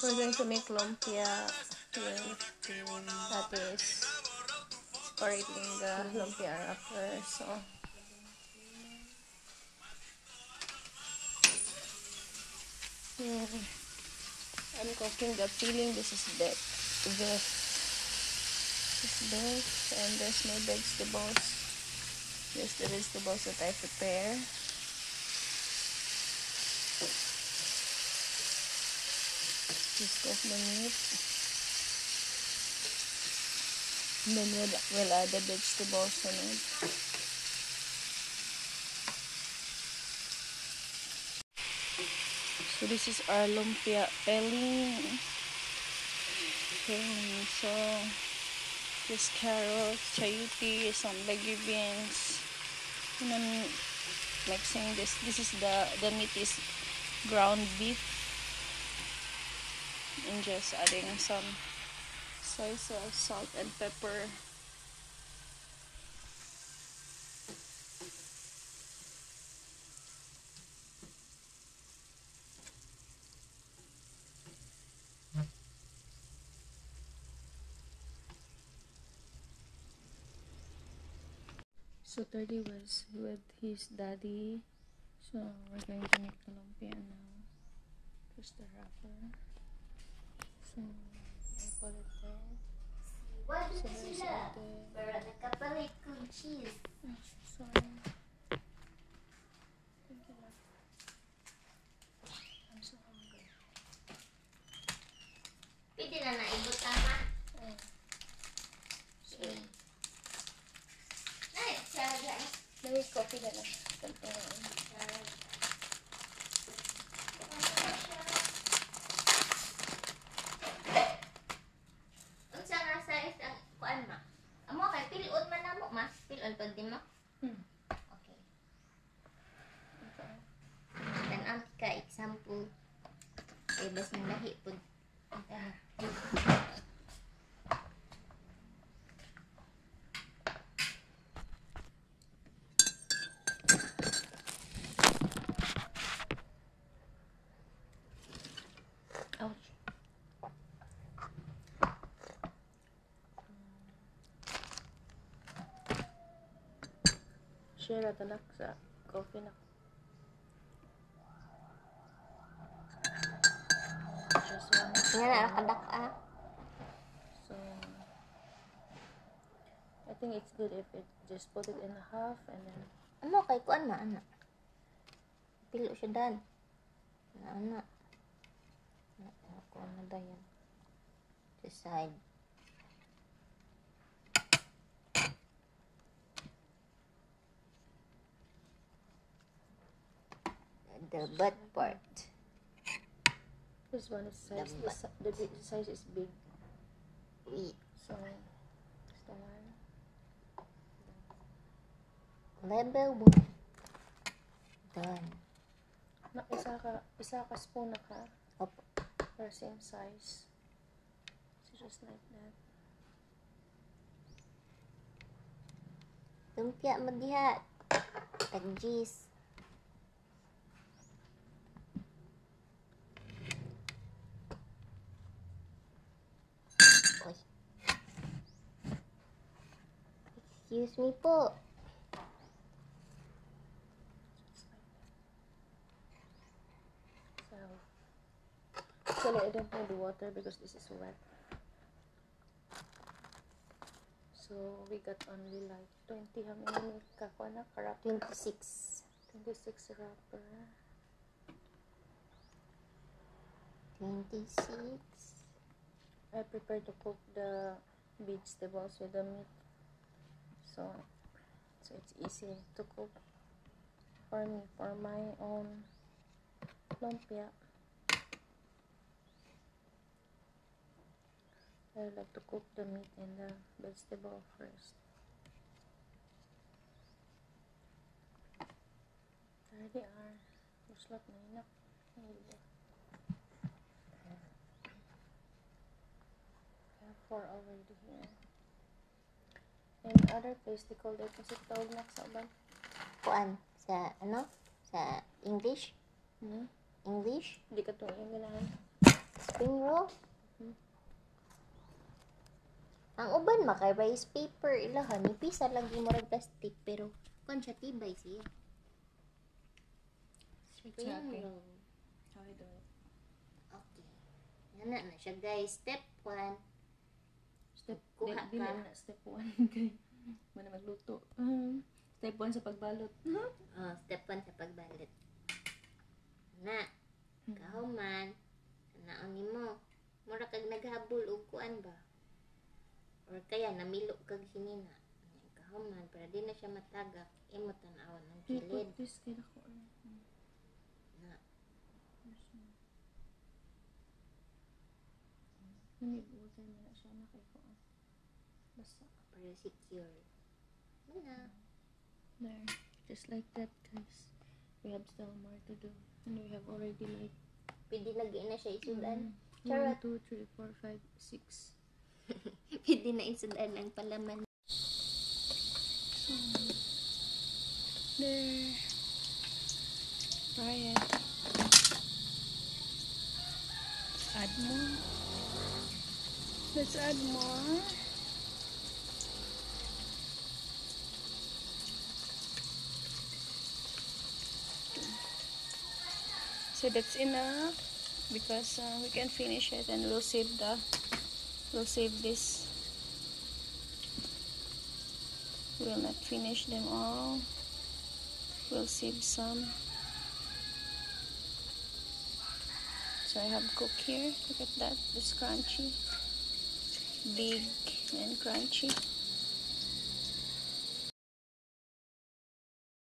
We're going to make lumpia here. That is separating the lumpia wrapper. So I'm cooking the filling. This is beef. This is beef, and there's my vegetables. There's the vegetables that I prepare. Just cook the meat. And then we'll add the vegetables on it. So this is our lumpia filling. So this carrots, chayote, some baby beans. And I'm mixing this. This is the meat is ground beef. And just adding some soy sauce, salt, and pepper. So Teddy was with his daddy. So we're going to make the lumpia now. Twist the wrapper. So I put it there. What So is there's that? the... Para nakapalit kong cheese. Oh, sorry. Thank you, Lord. I'm so hungry. Pwede na naibot tama. Oh. So, Ay, saga. may coffee na lang. Unsa nga size ang kuan ma? Amo kay pilod man namo ma. Pilod pag di mo. Okay. Dan ang ka example. Kay bas ng lahi pud. Ouch. Share at anak sa coffee na. Just one. Nga na nakadaka. So I think it's good if it just put it in half and then Amo kay kuan ma ana. Pilo siya dan. Ana. Ako na dayan. Decide. The butt part. this one is size. The size is big. So it's the one. Level 1. Done. Na isa ka spoon na ka. Opo. For same size. So just like that. Lumpia magdiha. Tagjis. Oy. Excuse me po. Actually, I don't need water because this is wet. So we got only like 20. How many kakwana? 26. 26 wrapper. 26. I prepare to cook the vegetables with the meat. So it's easy to cook for me, for my own lumpia. I like to cook the meat and the vegetable first. There they are. Uslat na inak. I have 4 already here. In other place, they call it kasi tawag na sa uban. Kuan sa ano? Sa English? Hmm? English? Hindi ka itong yung ganahan. Spring roll? Mhm. Ang uban makay rice paper ilahan ni pisa lagi mo ra plastic pero kon siya tibay siya. Spring Exactly. roll. How I do it. Okay. Yan na siya guys. Step 1. Step, Kuha dili ka. na step 1. Okay. Muna magluto. Step 1 sa pagbalot. Oh, step 1 sa pagbalit. Na. Kahuman. Naon nimo. Mura kag naghabol og kuan ba? Or kaya namilo kag hinina. Kahuman para di na siya matagak. Imo tan-awan ng Put kilid. this kaya ko. Na. Hindi water mo na siya na kay ko. Basta. Para secure. Na. There. Just like that, guys. We have still more to do. And we have already like Pwede lagi na siya isudan. 1, Charot. 2, 3, 4, 5, 6. Pwede na isudan ang palaman. There. Try it. Add more. Let's add more. So that's enough because we can finish it and we'll save this. We'll not finish them all. We'll save some. So I have cook here. Look at that. It's crunchy. Big and crunchy.